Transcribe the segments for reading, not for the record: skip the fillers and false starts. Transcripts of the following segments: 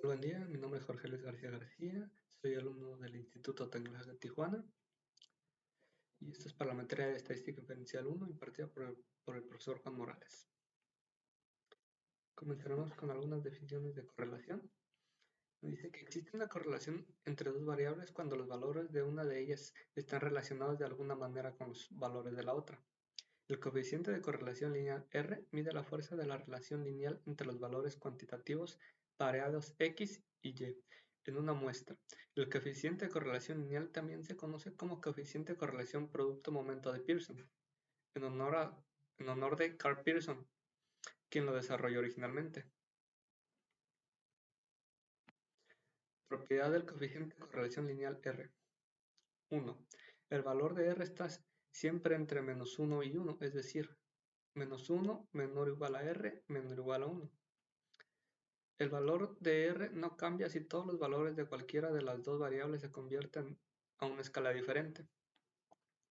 Buen día, mi nombre es Jorge Luis García García, soy alumno del Instituto Tecnológico de Tijuana y esto es para la materia de Estadística Inferencial 1 impartida por el profesor Juan Morales. Comenzaremos con algunas definiciones de correlación. Dice que existe una correlación entre dos variables cuando los valores de una de ellas están relacionados de alguna manera con los valores de la otra. El coeficiente de correlación lineal R mide la fuerza de la relación lineal entre los valores cuantitativos pareados X y Y en una muestra. El coeficiente de correlación lineal también se conoce como coeficiente de correlación producto-momento de Pearson, en honor de Carl Pearson, quien lo desarrolló originalmente. Propiedad del coeficiente de correlación lineal R. 1. El valor de R está siempre entre -1 y 1, es decir, -1 menor o igual a R menor o igual a 1. El valor de R no cambia si todos los valores de cualquiera de las dos variables se convierten a una escala diferente.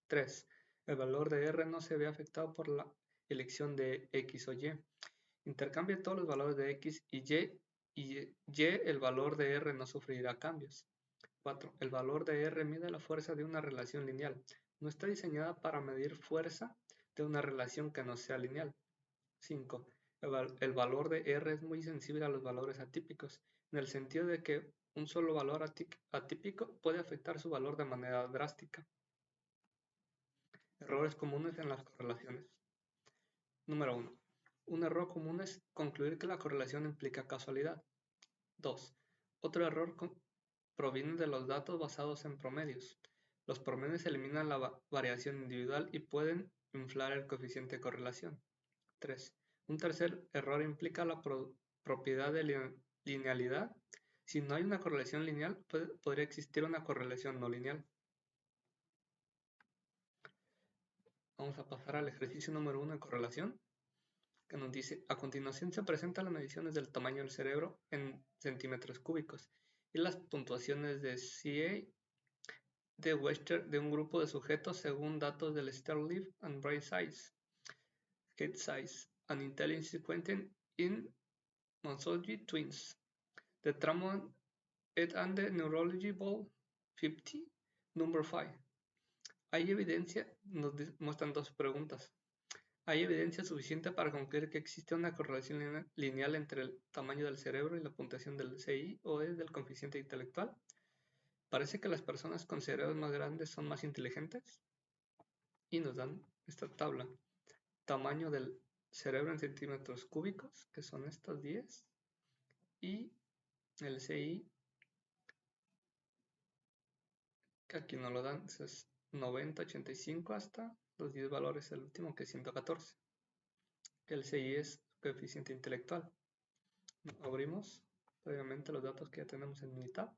3. El valor de R no se ve afectado por la elección de X o Y. Intercambia todos los valores de X y el valor de R no sufrirá cambios. 4. El valor de R mide la fuerza de una relación lineal. No está diseñada para medir fuerza de una relación que no sea lineal. 5. El valor de R es muy sensible a los valores atípicos, en el sentido de que un solo valor atípico puede afectar su valor de manera drástica. Errores comunes en las correlaciones. Número 1. Un error común es concluir que la correlación implica casualidad. 2. Otro error proviene de los datos basados en promedios. Los promedios eliminan la variación individual y pueden inflar el coeficiente de correlación. 3. Un tercer error implica la propiedad de linealidad. Si no hay una correlación lineal, podría existir una correlación no lineal. Vamos a pasar al ejercicio número 1 de correlación, que nos dice: a continuación se presentan las mediciones del tamaño del cerebro en centímetros cúbicos y las puntuaciones de CA de Webster de un grupo de sujetos según datos del Sterling and Brain Size, Head Size, and Intelligence Sequencing in Monsolji Twins. The Tramon et and the Neurology Ball 50, number 5. Hay evidencia, nos muestran dos preguntas. ¿Hay evidencia suficiente para concluir que existe una correlación lineal entre el tamaño del cerebro y la puntuación del CI o es del coeficiente intelectual? ¿Parece que las personas con cerebros más grandes son más inteligentes? Y nos dan esta tabla. Tamaño del cerebro en centímetros cúbicos, que son estos 10, y el CI, que aquí nos lo dan, es 90, 85 hasta los 10 valores, el último que es 114. El CI es coeficiente intelectual. Abrimos previamente los datos que ya tenemos en Minitab.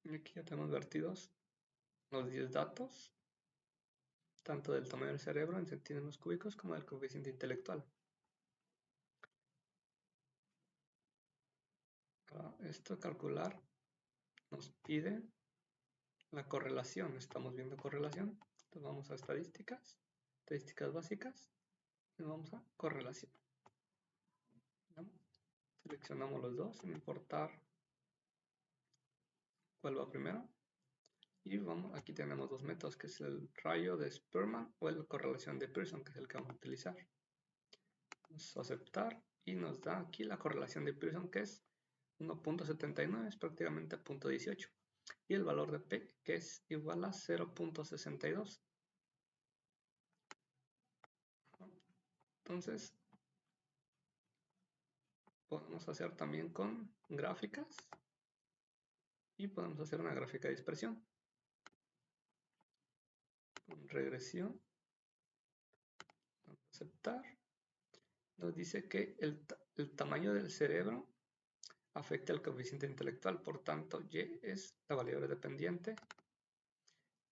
Y aquí ya tenemos vertidos los 10 datos, tanto del tamaño del cerebro en centímetros cúbicos como del coeficiente intelectual. Para esto calcular nos pide la correlación. Estamos viendo correlación. Entonces vamos a estadísticas básicas y vamos a correlación. Seleccionamos los dos sin importar cuál va primero. Y vamos, aquí tenemos dos métodos, que es el rayo de Spearman o la correlación de Pearson, que es el que vamos a utilizar. Vamos a aceptar y nos da aquí la correlación de Pearson, que es 1.79, es prácticamente 0.18. Y el valor de P, que es igual a 0.62. Entonces, podemos hacer también con gráficas y podemos hacer una gráfica de dispersión. Con regresión, vamos a aceptar. Nos dice que el tamaño del cerebro afecta el coeficiente intelectual, por tanto Y es la variable dependiente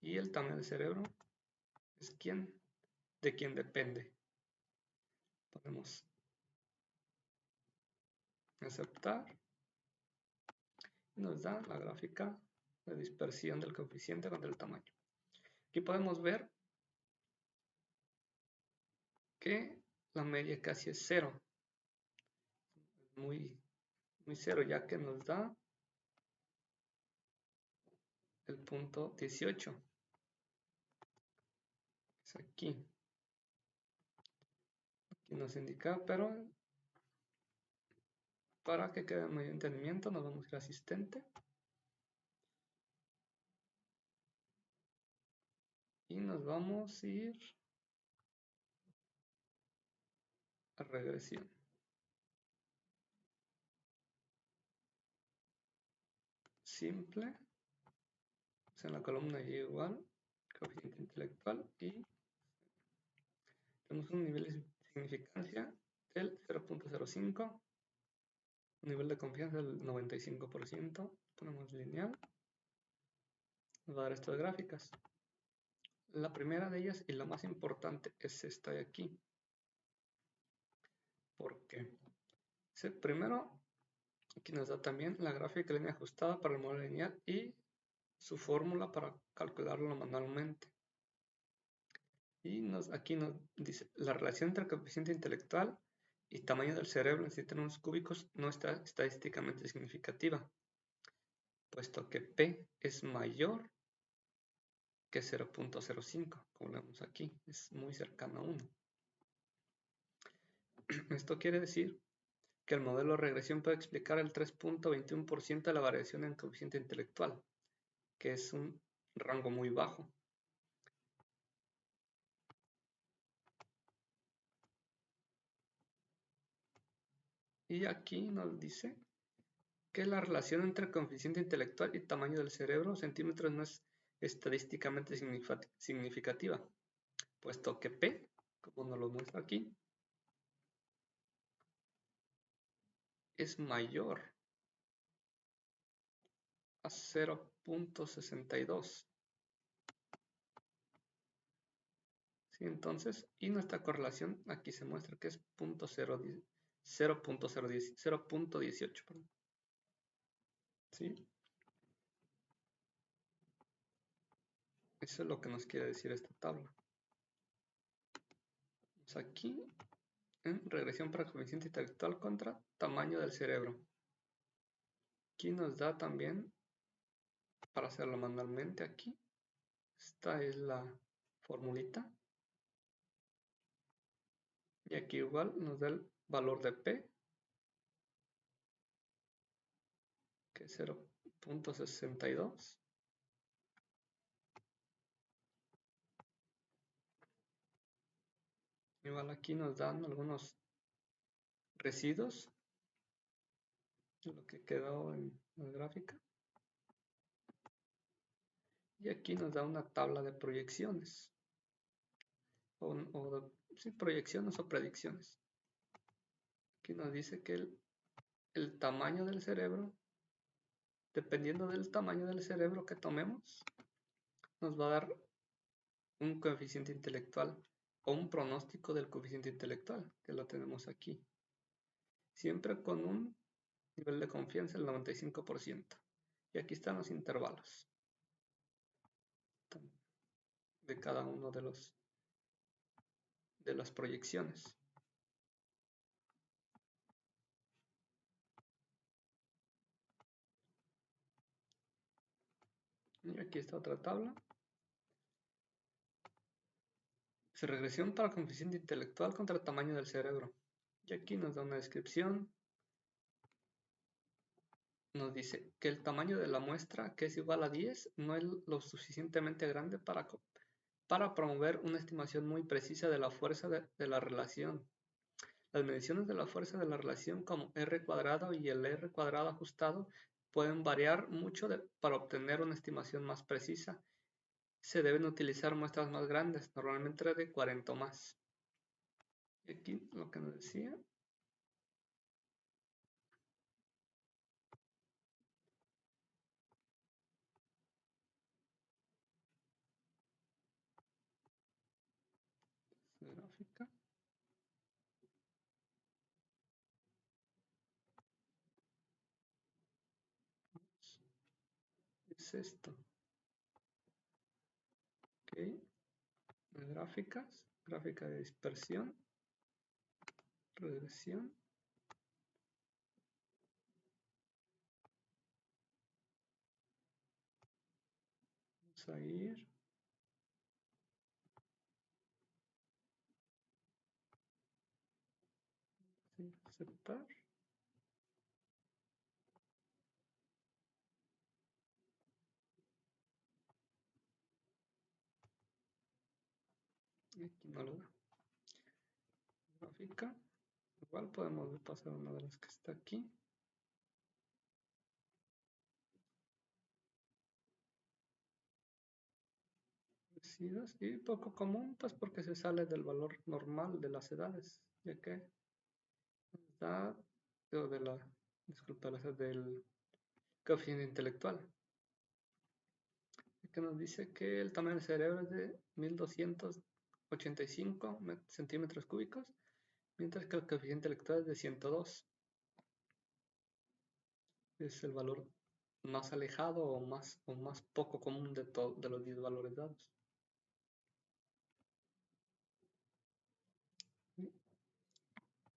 y el tamaño del cerebro es de quién depende. Podemos aceptar y nos da la gráfica de dispersión del coeficiente contra el tamaño. Aquí podemos ver que la media casi es 0. Muy, muy 0, ya que nos da el punto 18. Es aquí. Aquí nos indica, pero para que quede mayor entendimiento, nos vamos a ir a asistente. Y nos vamos a ir a regresión. Simple. Pues en la columna y igual, coeficiente intelectual, y tenemos un nivel de significancia del 0.05, un nivel de confianza del 95%, ponemos lineal, nos va a dar estas gráficas. La primera de ellas y la más importante es esta de aquí. ¿Por qué? Primero, aquí nos da también la gráfica de línea ajustada para el modelo lineal y su fórmula para calcularlo manualmente. Y aquí nos dice, la relación entre el coeficiente intelectual y tamaño del cerebro en centímetros cúbicos no está estadísticamente significativa, puesto que P es mayor que 0.05, como vemos aquí, es muy cercano a 1. Esto quiere decir que el modelo de regresión puede explicar el 3.21% de la variación en coeficiente intelectual, que es un rango muy bajo. Y aquí nos dice que la relación entre el coeficiente intelectual y tamaño del cerebro centímetros no es estadísticamente significativa, puesto que P, como nos lo muestra aquí, es mayor a 0.62. ¿Sí? Entonces, y nuestra correlación aquí se muestra que es 0.18. ¿Sí? Eso es lo que nos quiere decir esta tabla. Pues aquí, en regresión para coeficiente intelectual contra tamaño del cerebro. Aquí nos da también, para hacerlo manualmente aquí, esta es la formulita. Y aquí igual nos da el valor de P, que es 0.62. Igual aquí nos dan algunos residuos, lo que quedó en la gráfica. Y aquí nos da una tabla de proyecciones. Sí, proyecciones o predicciones. Aquí nos dice que el tamaño del cerebro, dependiendo del tamaño del cerebro que tomemos, nos va a dar un coeficiente intelectual o un pronóstico del coeficiente intelectual, que lo tenemos aquí. Siempre con un nivel de confianza del 95%. Y aquí están los intervalos de cada uno de las proyecciones. Y aquí está otra tabla. Regresión para coeficiente intelectual contra el tamaño del cerebro. Y aquí nos da una descripción. Nos dice que el tamaño de la muestra, que es igual a 10, no es lo suficientemente grande para promover una estimación muy precisa de la fuerza de la relación. Las mediciones de la fuerza de la relación como R cuadrado y el R cuadrado ajustado pueden variar mucho para obtener una estimación más precisa. Se deben utilizar muestras más grandes, normalmente de 40 o más. Y aquí lo que nos decía. Gráfica. Es esto. Ok. Gráficas. Gráfica de dispersión. regresión. Vamos a ir. Aceptar. Aquí no lo da. Gráfica. Igual podemos pasar una de las que está aquí. Y poco común, pues porque se sale del valor normal de las edades, ya que da de la, disculpa, del coeficiente intelectual, que nos dice que el tamaño del cerebro es de 1285 centímetros cúbicos, mientras que el coeficiente intelectual es de 102. Es el valor más alejado o más poco común de los 10 valores dados.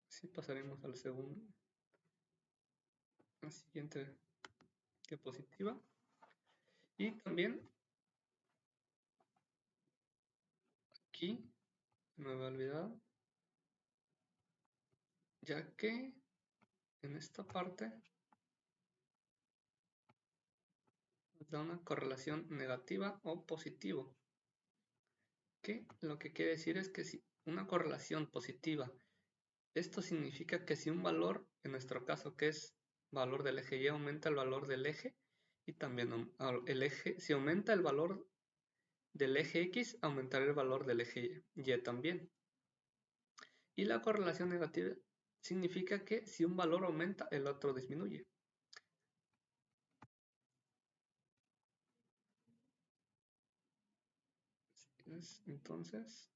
Así pasaremos al segundo, a la siguiente diapositiva. Y también aquí me había olvidado, ya que en esta parte nos da una correlación negativa o positivo, que lo que quiere decir es que si una correlación positiva, esto significa que si un valor, en nuestro caso que es valor del eje Y, aumenta el valor del eje, y también el eje, si aumenta el valor del eje X, aumentará el valor del eje Y también. Y la correlación negativa significa que si un valor aumenta, el otro disminuye. Entonces,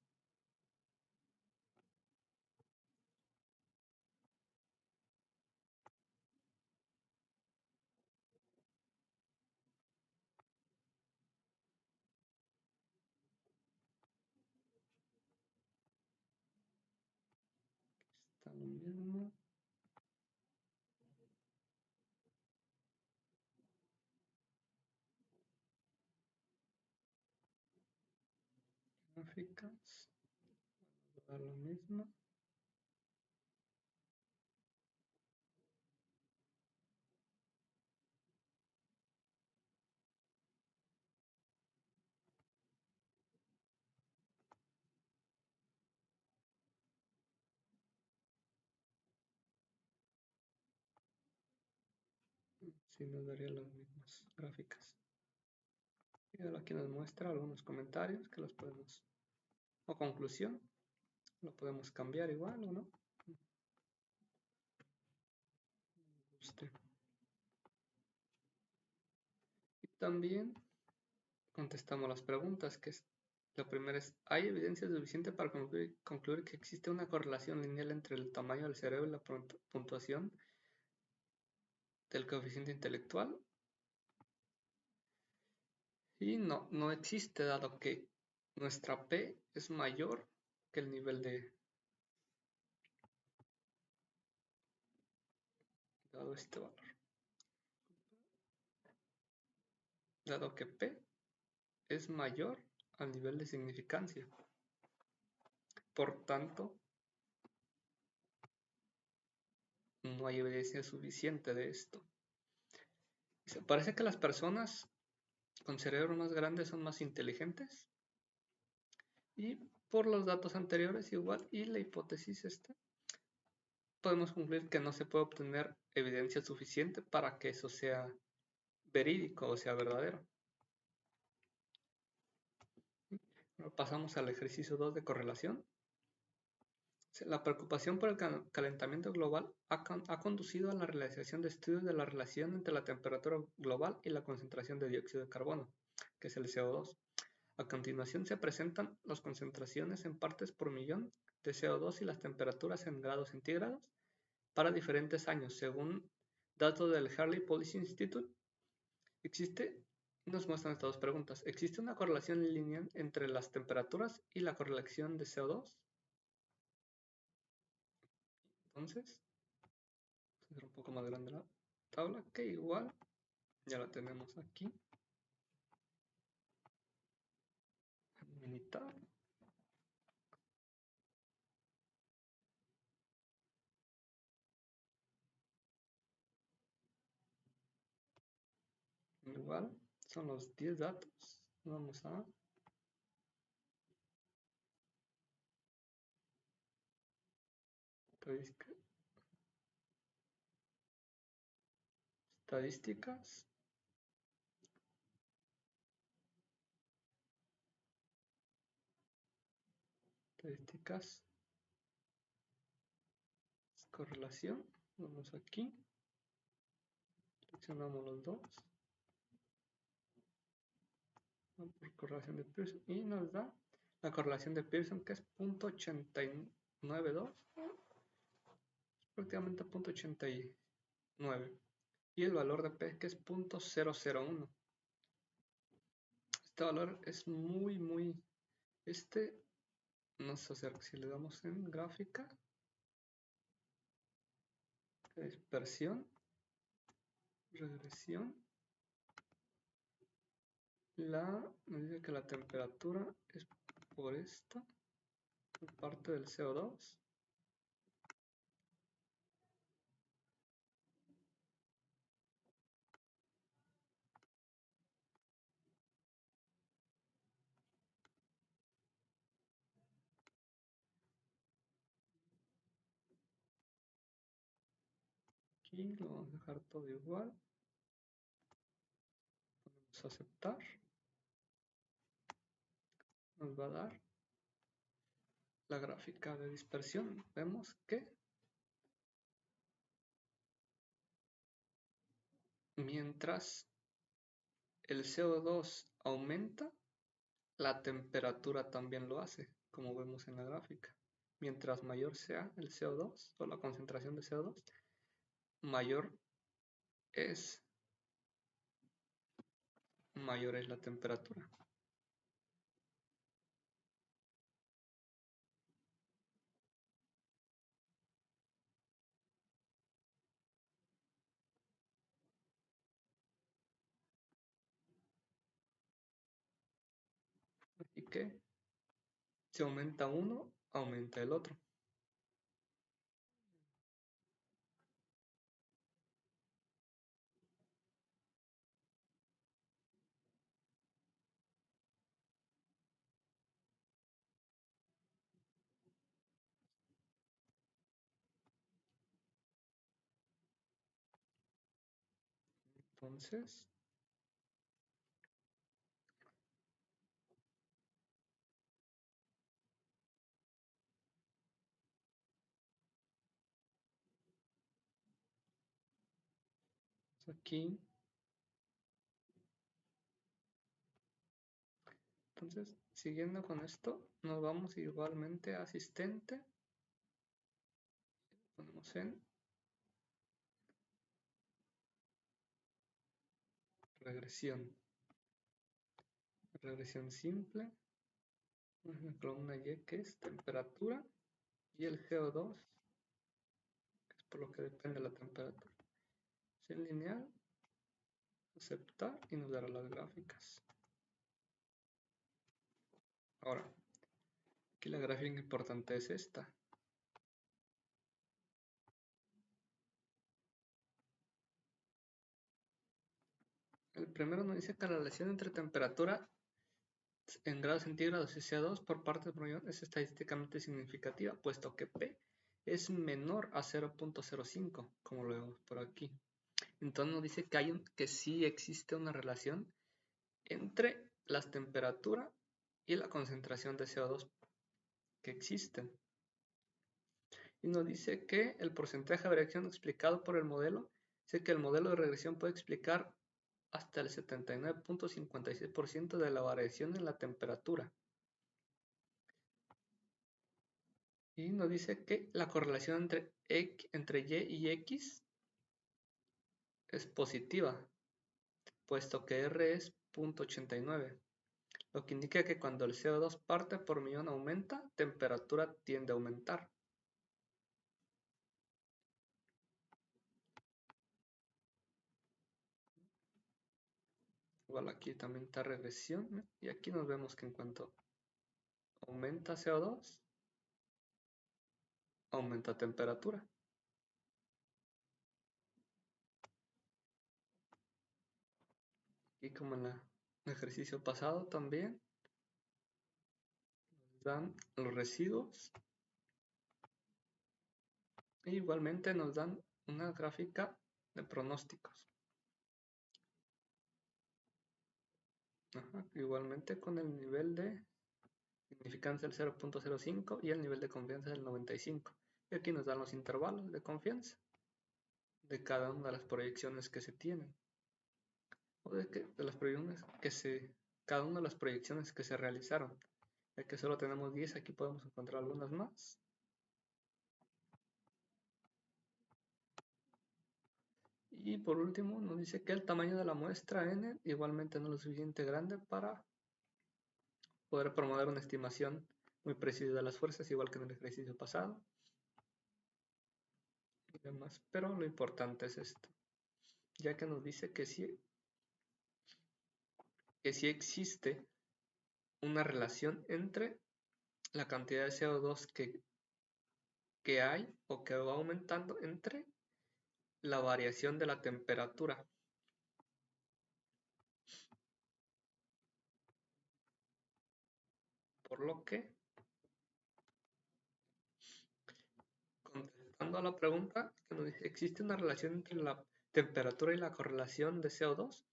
está lo mismo. Gráficas, va lo mismo. Sí, nos daría las mismas gráficas. Y ahora aquí nos muestra algunos comentarios que los podemos, o conclusión, lo podemos cambiar igual o no. Y también contestamos las preguntas, que es, la primera es, ¿hay evidencia suficiente para concluir que existe una correlación lineal entre el tamaño del cerebro y la puntuación del coeficiente intelectual? Y no existe, dado que nuestra P es mayor que el nivel de, dado este valor. Dado que P es mayor al nivel de significancia. Por tanto, no hay evidencia suficiente de esto. Se parece que las personas con cerebros más grandes son más inteligentes. Y por los datos anteriores igual y la hipótesis esta, podemos concluir que no se puede obtener evidencia suficiente para que eso sea verídico o sea verdadero. Ahora pasamos al ejercicio 2 de correlación. La preocupación por el calentamiento global ha conducido a la realización de estudios de la relación entre la temperatura global y la concentración de dióxido de carbono, que es el CO2. A continuación se presentan las concentraciones en partes por millón de CO2 y las temperaturas en grados centígrados para diferentes años, según datos del Harley Policy Institute. Nos muestran estas dos preguntas. ¿Existe una correlación lineal entre las temperaturas y la correlación de CO2? Entonces, vamos a hacer un poco más grande la tabla, que igual ya la tenemos aquí. Militar. Igual son los 10 datos. Vamos a estadísticas. Estadísticas. Correlación. Vamos aquí. Seleccionamos los dos. Correlación de Pearson. Y nos da la correlación de Pearson, que es 0.892. Prácticamente 0.89. Y el valor de P, que es 0.001. Este valor es muy... Vamos a hacer, si le damos en gráfica, dispersión, regresión, me dice que la temperatura es por esta, por parte del CO2. Aquí lo vamos a dejar todo igual. Vamos a aceptar. Nos va a dar la gráfica de dispersión. Vemos que mientras el CO2 aumenta, la temperatura también lo hace, como vemos en la gráfica. Mientras mayor sea el CO2 o la concentración de CO2, mayor es la temperatura. Así que si aumenta uno, aumenta el otro. Entonces, aquí, entonces, siguiendo con esto, nos vamos igualmente a asistente. Ponemos en regresión. Regresión simple. Una columna Y, que es temperatura, y el CO2, que es por lo que depende la temperatura. Sin lineal, aceptar, y nos dará las gráficas. Ahora, aquí la gráfica importante es esta. El primero nos dice que la relación entre temperatura en grados centígrados y CO2 por parte del promedial es estadísticamente significativa, puesto que P es menor a 0.05, como lo vemos por aquí. Entonces nos dice que sí existe una relación entre las temperaturas y la concentración de CO2 que existen. Y nos dice que el porcentaje de variación explicado por el modelo, dice que el modelo de regresión puede explicar hasta el 79.56% de la variación en la temperatura. Y nos dice que la correlación entre Y y X es positiva, puesto que R es 0.89, lo que indica que cuando el CO2 parte por millón aumenta, temperatura tiende a aumentar. Igual aquí también está regresión. Y aquí nos vemos que en cuanto aumenta CO2, aumenta temperatura. Y como en el ejercicio pasado también nos dan los residuos. E igualmente nos dan una gráfica de pronósticos. Igualmente con el nivel de significancia del 0.05 y el nivel de confianza del 95. Y aquí nos dan los intervalos de confianza de cada una de las proyecciones que se tienen. O de las proyecciones cada una de las proyecciones que se realizaron. Ya que solo tenemos 10, aquí podemos encontrar algunas más. Y por último nos dice que el tamaño de la muestra n igualmente no es lo suficiente grande para poder promover una estimación muy precisa de las fuerzas, igual que en el ejercicio pasado. Y demás. Pero lo importante es esto, ya que nos dice que sí existe una relación entre la cantidad de CO2 que hay o que va aumentando entre la variación de la temperatura. Por lo que, contestando a la pregunta que nos dice, ¿existe una relación entre la temperatura y la correlación de CO2?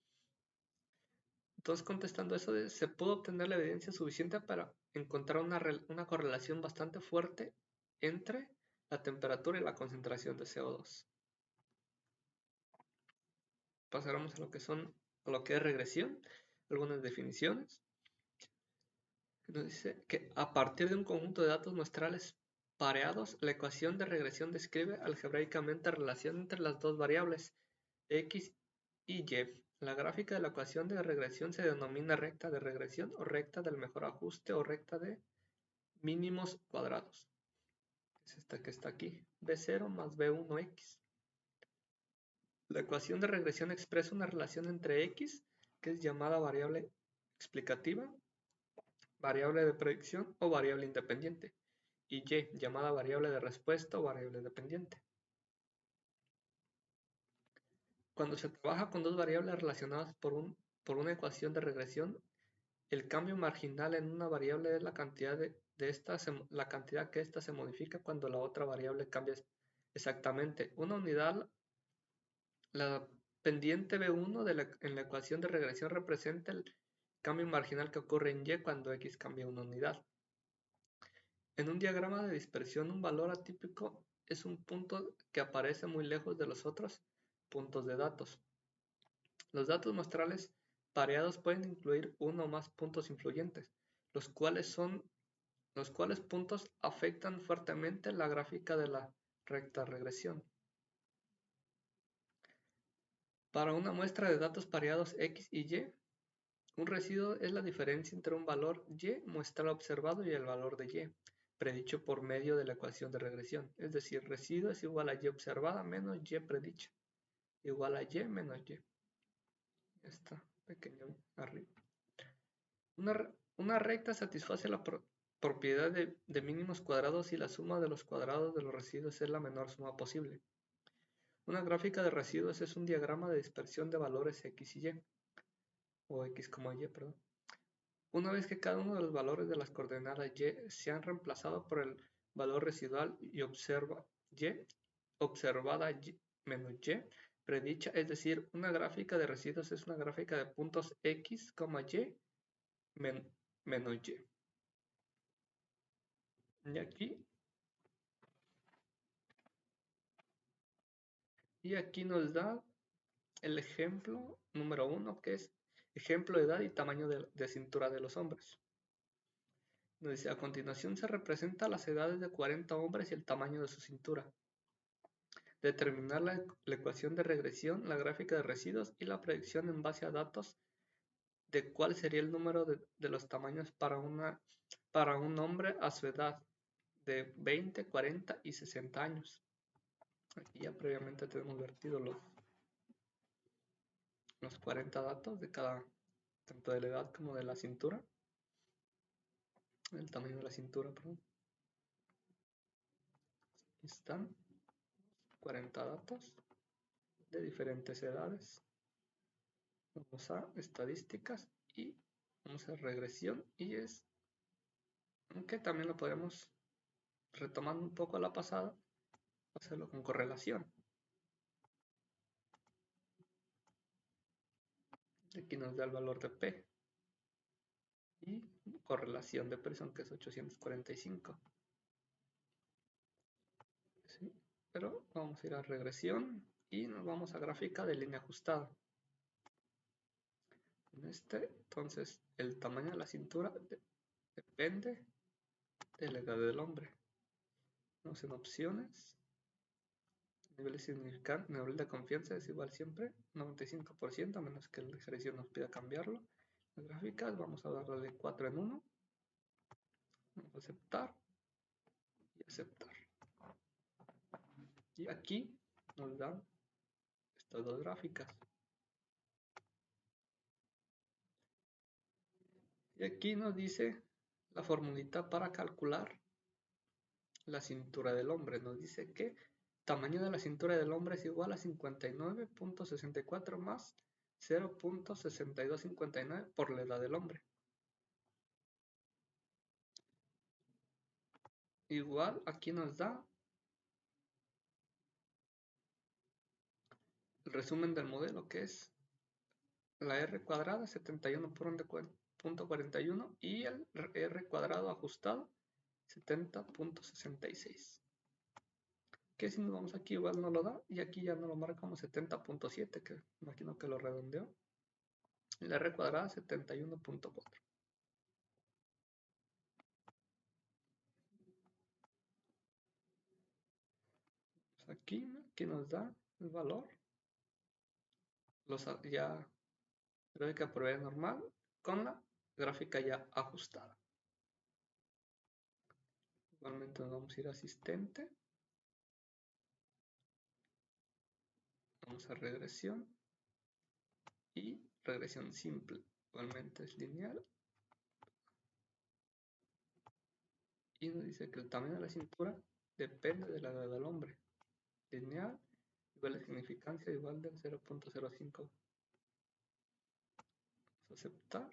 Entonces, contestando eso, se pudo obtener la evidencia suficiente para encontrar una correlación bastante fuerte entre la temperatura y la concentración de CO2. Pasaremos a lo que es regresión, algunas definiciones. Nos dice que a partir de un conjunto de datos muestrales pareados, la ecuación de regresión describe algebraicamente la relación entre las dos variables x y y. La gráfica de la ecuación de regresión se denomina recta de regresión o recta del mejor ajuste o recta de mínimos cuadrados. Es esta que está aquí, b0 más b1x. La ecuación de regresión expresa una relación entre x, que es llamada variable explicativa, variable de predicción o variable independiente, y y, llamada variable de respuesta o variable dependiente. Cuando se trabaja con dos variables relacionadas por una ecuación de regresión, el cambio marginal en una variable es la cantidad que ésta se modifica cuando la otra variable cambia exactamente una unidad. La pendiente B1 en la ecuación de regresión representa el cambio marginal que ocurre en Y cuando X cambia una unidad. En un diagrama de dispersión, un valor atípico es un punto que aparece muy lejos de los otros puntos de datos. Los datos muestrales pareados pueden incluir uno o más puntos influyentes, los cuales puntos afectan fuertemente la gráfica de la recta regresión. Para una muestra de datos pareados X y Y, un residuo es la diferencia entre un valor Y muestral observado y el valor de Y, predicho por medio de la ecuación de regresión. Es decir, residuo es igual a Y observada menos Y predicha, igual a Y menos Y. Está pequeño arriba. Una recta satisface la propiedad de mínimos cuadrados si la suma de los cuadrados de los residuos es la menor suma posible. Una gráfica de residuos es un diagrama de dispersión de valores X y Y, o X como Y, perdón. Una vez que cada uno de los valores de las coordenadas Y se han reemplazado por el valor residual y observada Y menos Y predicha, es decir, una gráfica de residuos es una gráfica de puntos X, Y menos Y. Y aquí nos da el ejemplo número 1, que es ejemplo de edad y tamaño de cintura de los hombres. Nos dice, a continuación se representa las edades de 40 hombres y el tamaño de su cintura. Determinar la ecuación de regresión, la gráfica de residuos y la predicción en base a datos de cuál sería el número de los tamaños para un hombre a su edad de 20, 40 y 60 años. Aquí ya previamente tenemos vertido los 40 datos de cada tanto de la edad como de la cintura, el tamaño de la cintura, perdón. Aquí están 40 datos de diferentes edades. Vamos a estadísticas y vamos a regresión, y es, aunque también lo podemos, retomando un poco la pasada, hacerlo con correlación. Aquí nos da el valor de P y correlación de presión, que es 845. ¿Sí? Pero vamos a ir a regresión y nos vamos a gráfica de línea ajustada. En entonces, el tamaño de la cintura depende de la edad del hombre. Vamos en opciones. Nivel de confianza es igual siempre, 95%, a menos que el ejercicio nos pida cambiarlo. Las gráficas, vamos a darle de 4 en 1. Vamos a aceptar y aceptar. Y aquí nos dan estas dos gráficas. Y aquí nos dice la formulita para calcular la cintura del hombre. Nos dice que tamaño de la cintura del hombre es igual a 59.64 más 0.6259 por la edad del hombre. Igual aquí nos da el resumen del modelo, que es la R cuadrada 71.41 y el R cuadrado ajustado 70.66. Que si nos vamos aquí igual no lo da, y aquí ya no lo marca como 70.7, que imagino que lo redondeó. La R cuadrada 71.4. Aquí nos da el valor. Ya gráfica promedio normal con la gráfica ya ajustada. Igualmente nos vamos a ir a asistente. Vamos a regresión. Y regresión simple. Igualmente es lineal. Y nos dice que el tamaño de la cintura depende de la edad del hombre. Lineal igual de significancia igual del 0.05. Vamos a aceptar.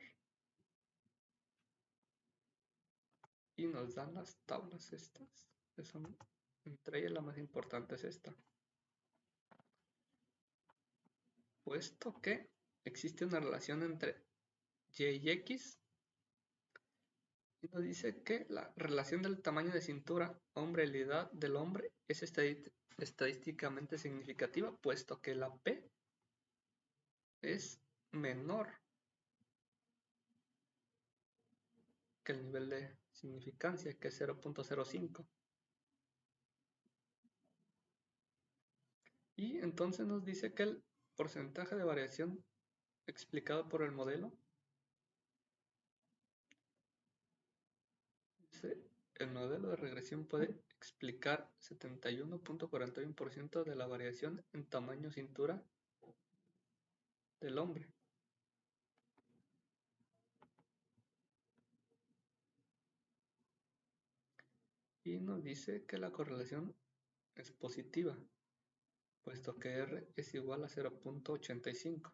Y nos dan las tablas estas, que son, entre ellas la más importante es esta. Puesto que existe una relación entre Y y X, y nos dice que la relación del tamaño de cintura hombre y la edad del hombre es estadísticamente significativa, puesto que la P es menor que el nivel de significancia, que es 0.05. Y entonces nos dice que el porcentaje de variación explicado por el modelo, el modelo de regresión puede explicar 71.41% de la variación en tamaño cintura del hombre. Y nos dice que la correlación es positiva, puesto que R es igual a 0.85.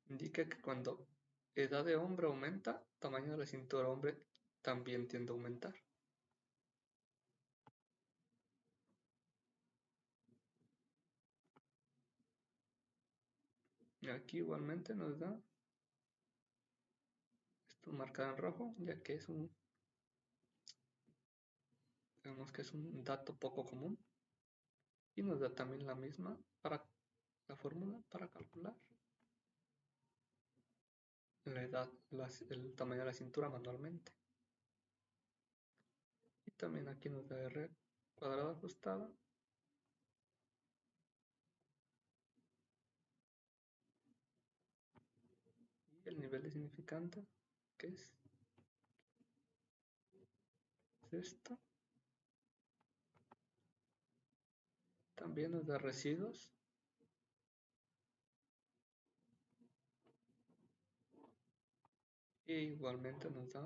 Indica que cuando edad de hombre aumenta, tamaño de la cintura hombre también tiende a aumentar. Y aquí igualmente nos da esto marcado en rojo, ya que es vemos que es un dato poco común. Y nos da también la misma para la fórmula para calcular la edad, el tamaño de la cintura manualmente. Y también aquí nos da R cuadrado ajustado y el nivel de significante, que es esto. También nos da residuos Y igualmente nos da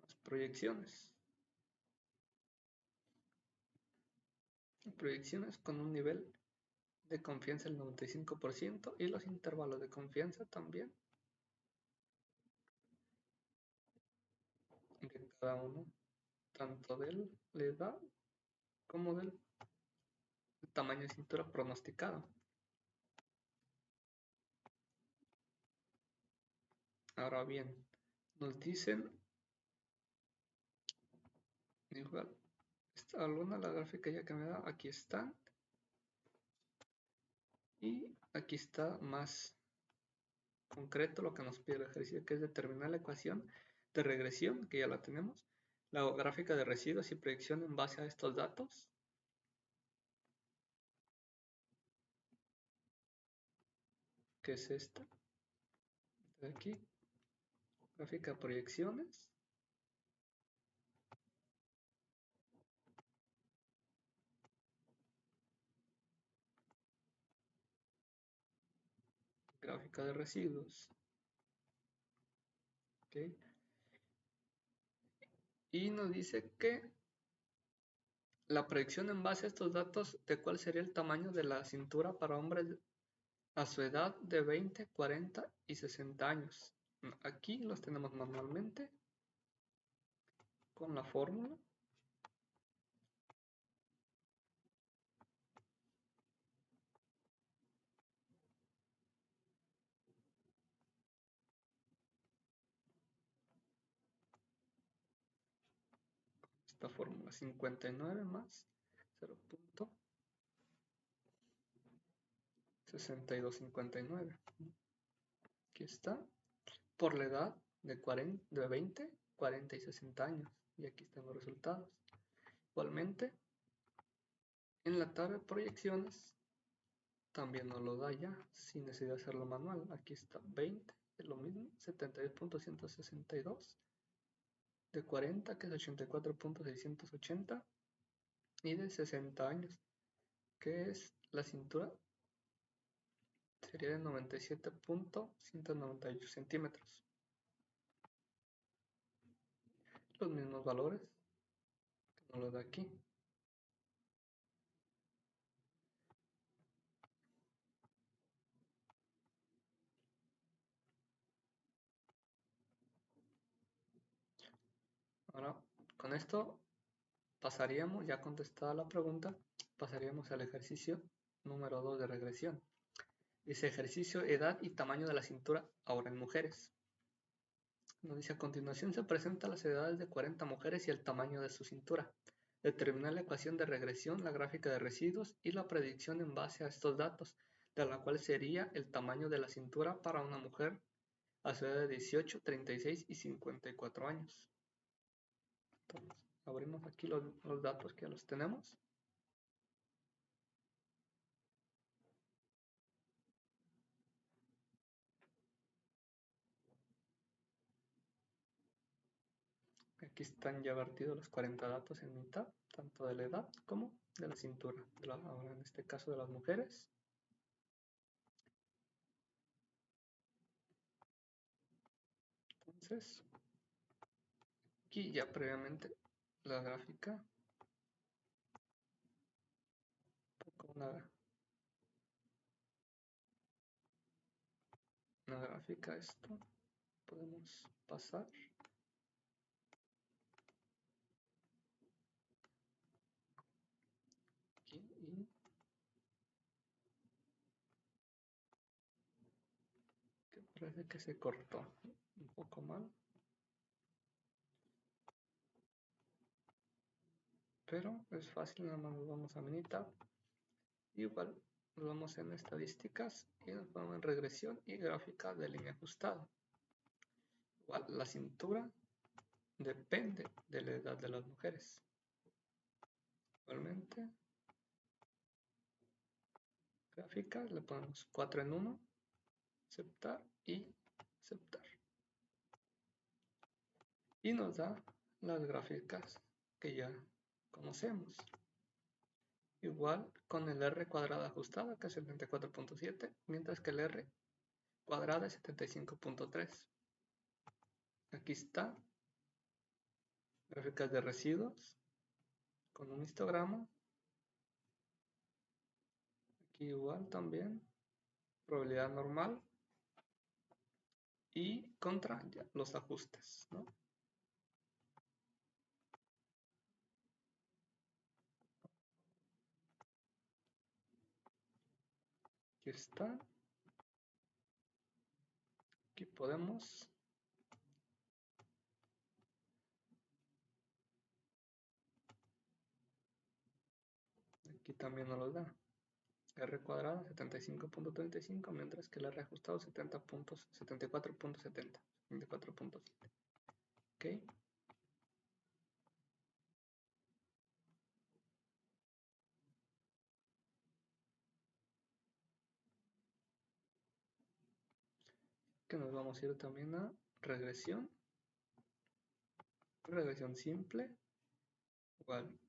las proyecciones. Proyecciones con un nivel de confianza del 95% y los intervalos de confianza también de cada uno, tanto del la edad como del tamaño de cintura pronosticado. Ahora bien, nos dicen igual, alguna la gráfica ya que me da, aquí están, y aquí está más concreto lo que nos pide el ejercicio, que es determinar la ecuación de regresión, que ya la tenemos, la gráfica de residuos y proyección en base a estos datos, que es esta, de aquí, gráfica de proyecciones, gráfica de residuos, ¿okay? Y nos dice que la proyección en base a estos datos de cuál sería el tamaño de la cintura para hombres a su edad de 20, 40 y 60 años. Aquí los tenemos manualmente con la fórmula. Esta fórmula 59 más 0.6259. Aquí está. Por la edad de 20, 40 y 60 años. Y aquí están los resultados. Igualmente, en la tabla de proyecciones también nos lo da ya, sin necesidad de hacerlo manual. Aquí está 20, es lo mismo, 72.162, de 40, que es 84.680, y de 60 años, que es la cintura, sería de 97.198 centímetros. Los mismos valores que nos lo da aquí. Ahora, con esto pasaríamos, ya contestada la pregunta, pasaríamos al ejercicio número 2 de regresión. Dice ejercicio, edad y tamaño de la cintura ahora en mujeres. Nos dice a continuación se presentan las edades de 40 mujeres y el tamaño de su cintura. Determinar la ecuación de regresión, la gráfica de residuos y la predicción en base a estos datos, de la cual sería el tamaño de la cintura para una mujer a su edad de 18, 36 y 54 años. Entonces, abrimos aquí los datos que ya los tenemos. Aquí están ya vertidos los 40 datos en mitad, tanto de la edad como de la cintura. Ahora en este caso de las mujeres. Entonces, aquí ya previamente la gráfica, una gráfica, esto podemos pasar. Aquí y que parece que se cortó un poco mal. Pero es fácil, nada más nos vamos a Minitab. Igual nos vamos en estadísticas y nos vamos en regresión y gráfica de línea ajustada. Igual la cintura depende de la edad de las mujeres. Igualmente, gráfica, le ponemos 4 en 1, aceptar y aceptar. Y nos da las gráficas que ya conocemos. Igual con el R cuadrada ajustada, que es el 24.7, mientras que el R cuadrada es 75.3. Aquí está, gráficas de residuos con un histograma. Aquí igual también, probabilidad normal y contra ya, los ajustes, ¿no? Aquí está. Aquí podemos aquí también nos lo da. R cuadrada 75.35, mientras que el R ajustado 74.70. 74.7. Ok. Que nos vamos a ir también a regresión. Regresión simple. Igual,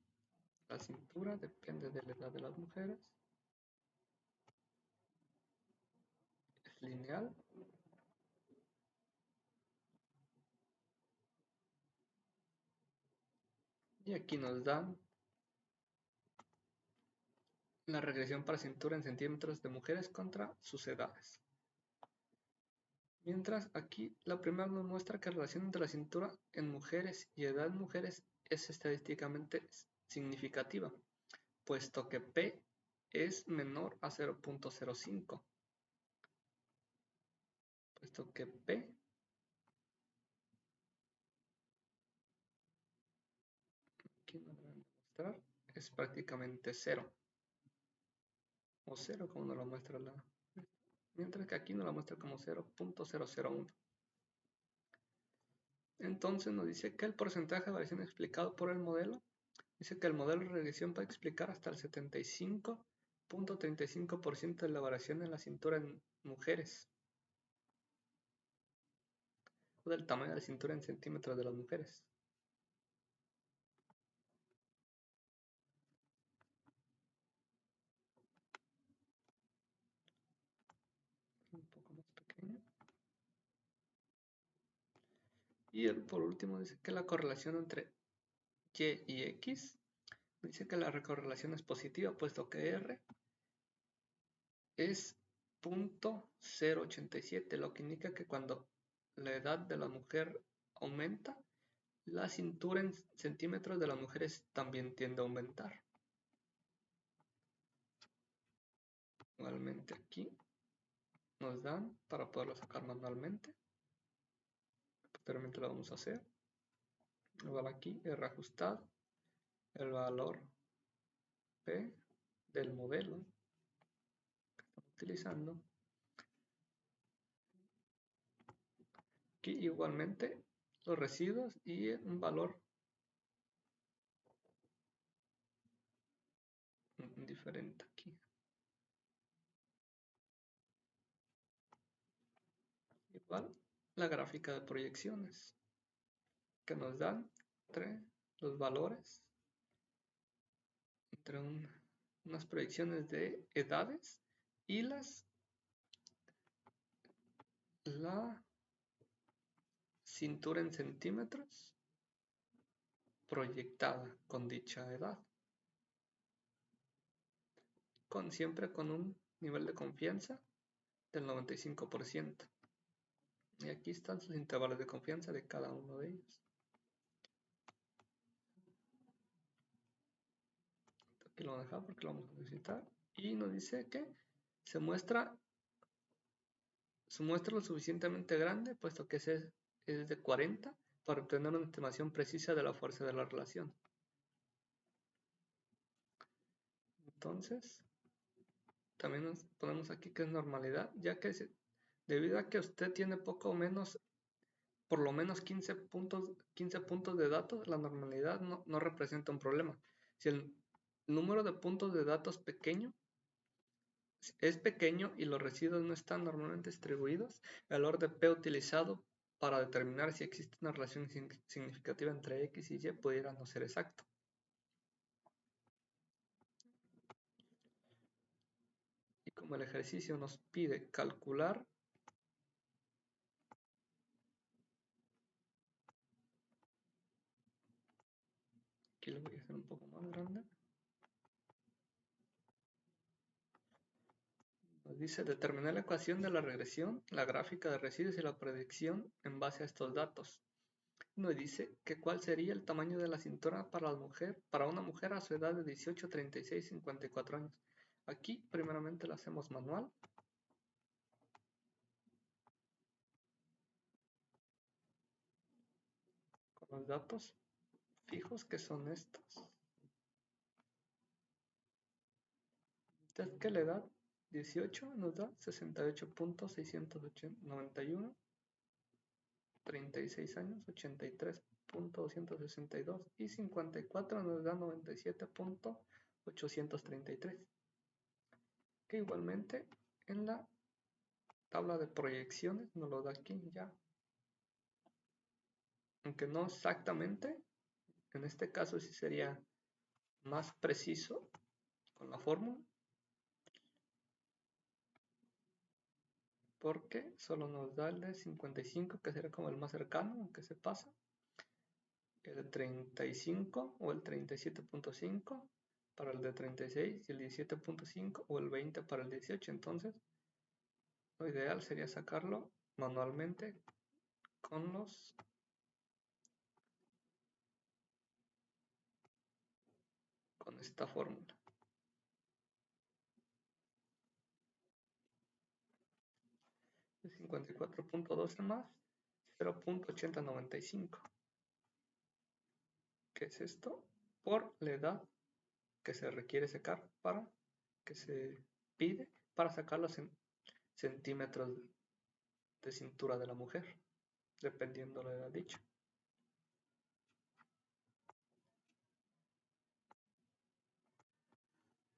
la cintura depende de la edad de las mujeres. Es lineal. Y aquí nos dan la regresión para cintura en centímetros de mujeres contra sus edades. Mientras aquí la primera nos muestra que la relación entre la cintura en mujeres y edad en mujeres es estadísticamente significativa, puesto que P es menor a 0.05. Puesto que P aquí nos van a mostrar es prácticamente 0. O 0 como nos lo muestra la... Mientras que aquí nos lo muestra como 0.001. Entonces nos dice que el porcentaje de variación explicado por el modelo, dice que el modelo de regresión puede explicar hasta el 75.35% de la variación en la cintura en mujeres, o del tamaño de la cintura en centímetros de las mujeres. Un poco más pequeño. Y por último dice que la correlación entre Y y X, dice que la correlación es positiva, puesto que R es 0.087, lo que indica que cuando la edad de la mujer aumenta, la cintura en centímetros de las mujeres también tiende a aumentar. Igualmente aquí nos dan para poderlo sacar manualmente. Posteriormente lo vamos a hacer. Igual aquí, R ajustado, el valor P del modelo que estamos utilizando. Aquí igualmente los residuos y un valor diferente aquí. Igual la gráfica de proyecciones que nos dan entre los valores, entre unas proyecciones de edades y la cintura en centímetros proyectada con dicha edad, siempre con un nivel de confianza del 95%. Y aquí están sus intervalos de confianza de cada uno de ellos. Aquí lo vamos a dejar porque lo vamos a necesitar. Y nos dice que se muestra lo suficientemente grande, puesto que es de 40, para obtener una estimación precisa de la fuerza de la relación. Entonces, también nos ponemos aquí que es normalidad, ya que debido a que usted tiene poco o menos, por lo menos 15 puntos de datos, la normalidad no representa un problema. Si el número de puntos de datos es pequeño y los residuos no están normalmente distribuidos, el valor de P utilizado para determinar si existe una relación significativa entre X y Y pudiera no ser exacto. Y como el ejercicio nos pide calcular Aquí lo voy a hacer un poco más grande. Nos dice determinar la ecuación de la regresión, la gráfica de residuos y la predicción en base a estos datos. Nos dice que cuál sería el tamaño de la cintura para una mujer a su edad de 18, 36, 54 años. Aquí primeramente lo hacemos manual. Con los datos fijos que son estos. Entonces que la edad 18 nos da 68.691, 36 años 83.262 y 54 nos da 97.833, que igualmente en la tabla de proyecciones nos lo da aquí ya, aunque no exactamente. En este caso sí sería más preciso con la fórmula, porque solo nos da el de 55, que sería como el más cercano, aunque se pasa, el 35 o el 37.5 para el de 36 y el 17.5 o el 20 para el 18. Entonces lo ideal sería sacarlo manualmente con esta fórmula. 54.12 más 0.8095. ¿Qué es esto? Por la edad que se requiere secar que se pide para sacar los centímetros de cintura de la mujer, dependiendo de la edad dicha.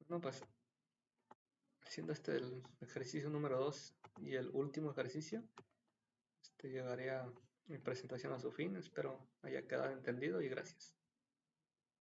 Bueno, pues haciendo el ejercicio número 2 y el último ejercicio, llegaré a mi presentación a su fin. Espero haya quedado entendido y gracias.